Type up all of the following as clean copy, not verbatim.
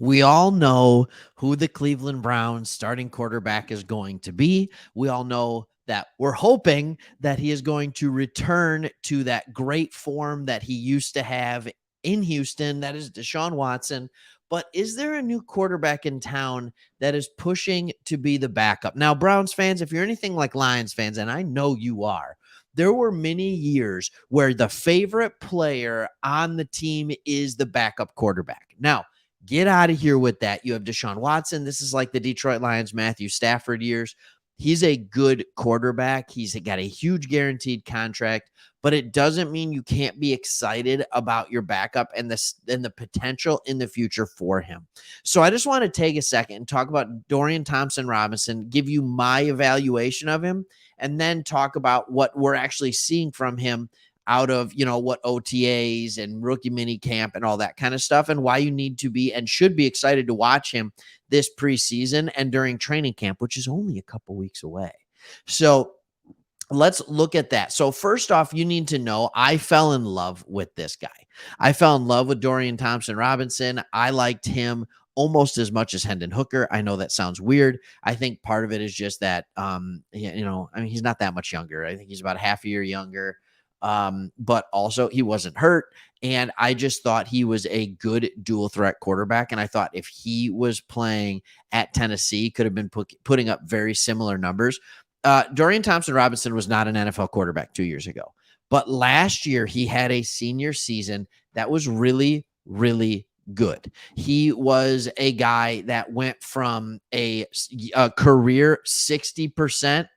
We all know who the Cleveland Browns starting quarterback is going to be. We all know that we're hoping that he is going to return to that great form that he used to have in Houston. That is DeShaun Watson. But is there a new quarterback in town that is pushing to be the backup? Now, Browns fans, if you're anything like Lions fans, and I know you are, there were many years where the favorite player on the team is the backup quarterback. Now, get out of here with that. You have DeShaun Watson. This is like the Detroit Lions, Matthew Stafford years. He's a good quarterback. He's got a huge guaranteed contract, but it doesn't mean you can't be excited about your backup and the potential in the future for him. So I just want to take a second and talk about Dorian Thompson-Robinson, give you my evaluation of him, and then talk about what we're actually seeing from him out of, what OTAs and rookie mini camp and all that kind of stuff, and why you need to be and should be excited to watch him this preseason and during training camp, which is only a couple weeks away. So let's look at that. So first off, you need to know I fell in love with this guy. I fell in love with Dorian Thompson-Robinson. I liked him almost as much as Hendon Hooker. I know that sounds weird. I think part of it is just that, he's not that much younger. I think he's about half a year younger. But also he wasn't hurt. And I just thought he was a good dual threat quarterback. And I thought if he was playing at Tennessee, could have been putting up very similar numbers. Dorian Thompson-Robinson was not an NFL quarterback 2 years ago, but last year he had a senior season that was really, really good. He was a guy that went from a career 60%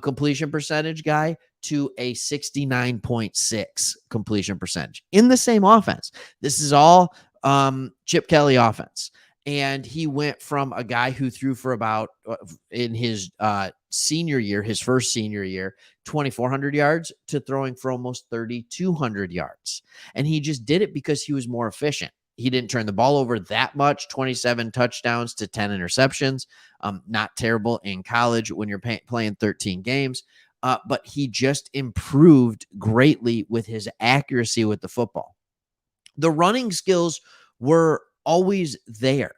completion percentage guy to a 69.6 completion percentage in the same offense. This is all Chip Kelly offense. And he went from a guy who threw for about, in his senior year, his first senior year, 2,400 yards to throwing for almost 3,200 yards. And he just did it because he was more efficient. He didn't turn the ball over that much, 27 touchdowns to 10 interceptions. Not terrible in college when you're playing 13 games. But he just improved greatly with his accuracy with the football. The running skills were always there.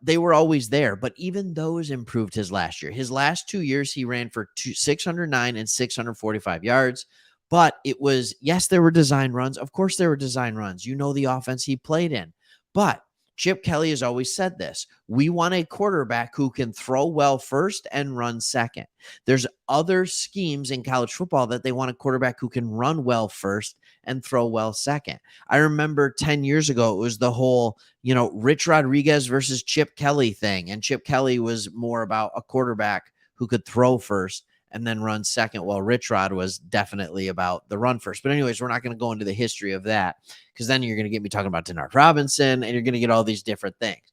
They were always there, but even those improved his last year. His last 2 years, he ran for 609 and 645 yards. But it was, yes, there were design runs. Of course, there were design runs. You know the offense he played in. But Chip Kelly has always said this. We want a quarterback who can throw well first and run second. There's other schemes in college football that they want a quarterback who can run well first and throw well second. I remember 10 years ago, it was the whole, Rich Rodriguez versus Chip Kelly thing. And Chip Kelly was more about a quarterback who could throw first and then run second. Well, Rich Rod was definitely about the run first. But anyways, we're not going to go into the history of that because then you're going to get me talking about Denard Robinson and you're going to get all these different things.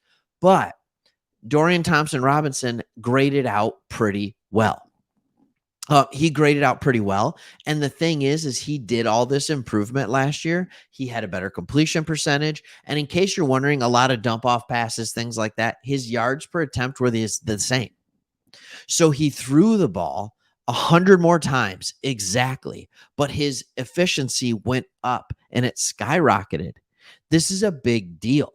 But Dorian Thompson-Robinson graded out pretty well. He graded out pretty well. And the thing is he did all this improvement last year. He had a better completion percentage. And in case you're wondering, a lot of dump off passes, things like that, his yards per attempt were the same. So he threw the ball 100 more times exactly, but his efficiency went up and it skyrocketed. This is a big deal.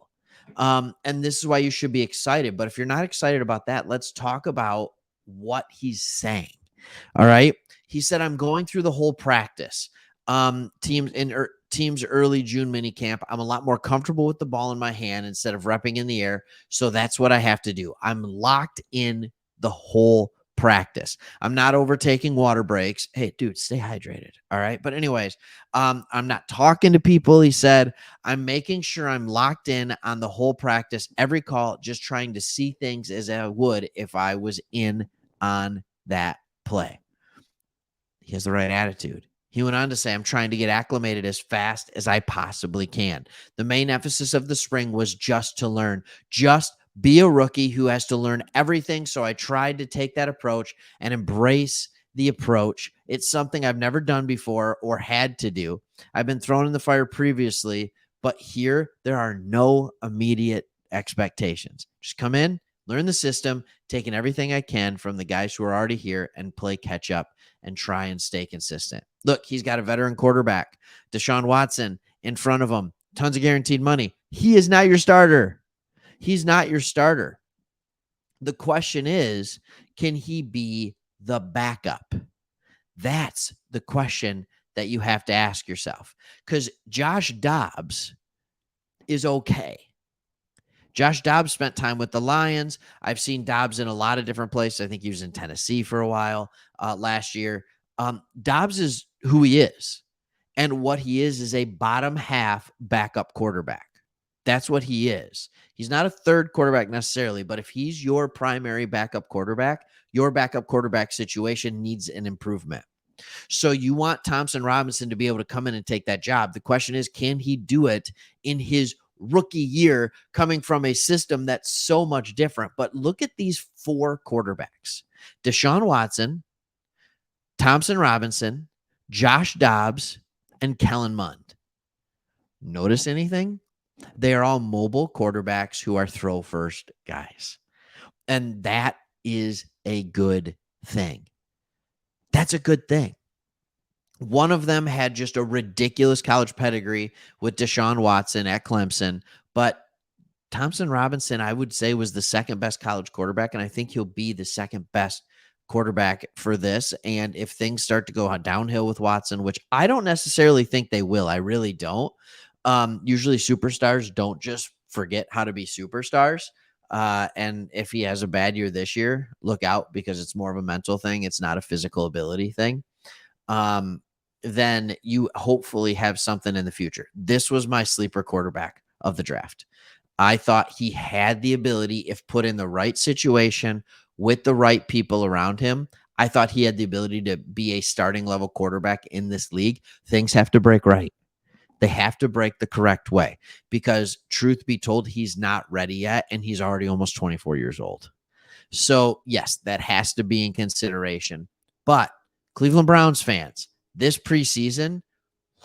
And this is why you should be excited. But if you're not excited about that, let's talk about what he's saying. All right. He said, I'm going through the whole practice. Teams early June mini camp. I'm a lot more comfortable with the ball in my hand instead of repping in the air. So that's what I have to do. I'm locked in the whole practice. I'm not overtaking water breaks. Hey, dude, stay hydrated. All right. But anyways, I'm not talking to people. He said, I'm making sure I'm locked in on the whole practice, every call, just trying to see things as I would if I was in on that play. He has the right attitude. He went on to say, I'm trying to get acclimated as fast as I possibly can. The main emphasis of the spring was just to learn, just be a rookie who has to learn everything. So I tried to take that approach and embrace the approach. It's something I've never done before or had to do. I've been thrown in the fire previously, but here there are no immediate expectations. Just come in, learn the system, taking everything I can from the guys who are already here and play catch up and try and stay consistent. Look, he's got a veteran quarterback, DeShaun Watson, in front of him, tons of guaranteed money. He is now your starter. He's not your starter. The question is, can he be the backup? That's the question that you have to ask yourself, because Josh Dobbs is okay. Josh Dobbs spent time with the Lions. I've seen Dobbs in a lot of different places. I think he was in Tennessee for a while last year. Dobbs is who he is. And what he is a bottom half backup quarterback. That's what he is. He's not a third quarterback necessarily, but if he's your primary backup quarterback, your backup quarterback situation needs an improvement. So you want Thompson Robinson to be able to come in and take that job. The question is, can he do it in his rookie year coming from a system that's so much different? But look at these 4 quarterbacks: DeShaun Watson, Thompson Robinson, Josh Dobbs, and Kellen Mond. Notice anything? They are all mobile quarterbacks who are throw first guys. And that is a good thing. That's a good thing. One of them had just a ridiculous college pedigree with DeShaun Watson at Clemson, but Thompson Robinson, I would say, was the second best college quarterback, and I think he'll be the second best quarterback for this. And if things start to go downhill with Watson, which I don't necessarily think they will, I really don't. Usually superstars don't just forget how to be superstars. And if he has a bad year this year, look out, because it's more of a mental thing. It's not a physical ability thing. Then you hopefully have something in the future. This was my sleeper quarterback of the draft. I thought he had the ability, if put in the right situation with the right people around him, I thought he had the ability to be a starting level quarterback in this league. Things have to break right. They have to break the correct way, because truth be told, he's not ready yet, and he's already almost 24 years old. So yes, that has to be in consideration. But Cleveland Browns fans, this preseason,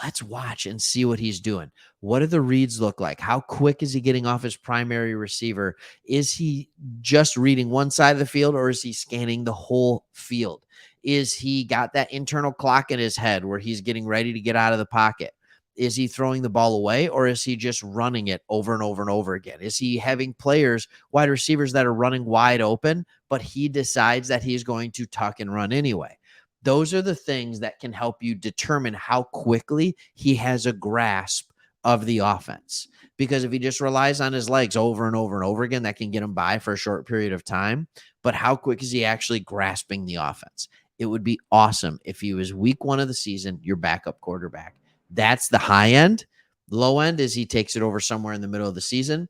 let's watch and see what he's doing. What do the reads look like? How quick is he getting off his primary receiver? Is he just reading one side of the field, or is he scanning the whole field? Is he got that internal clock in his head where he's getting ready to get out of the pocket? Is he throwing the ball away, or is he just running it over and over and over again? Is he having players, wide receivers, that are running wide open, but he decides that he's going to tuck and run anyway? Those are the things that can help you determine how quickly he has a grasp of the offense. Because if he just relies on his legs over and over and over again, that can get him by for a short period of time. But how quick is he actually grasping the offense? It would be awesome if he was week 1 of the season, your backup quarterback. That's the high end. Low end is he takes it over somewhere in the middle of the season.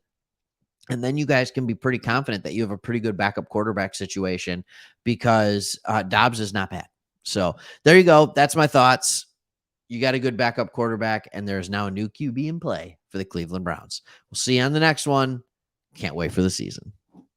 And then you guys can be pretty confident that you have a pretty good backup quarterback situation, because Dobbs is not bad. So there you go. That's my thoughts. You got a good backup quarterback, and there's now a new QB in play for the Cleveland Browns. We'll see you on the next one. Can't wait for the season.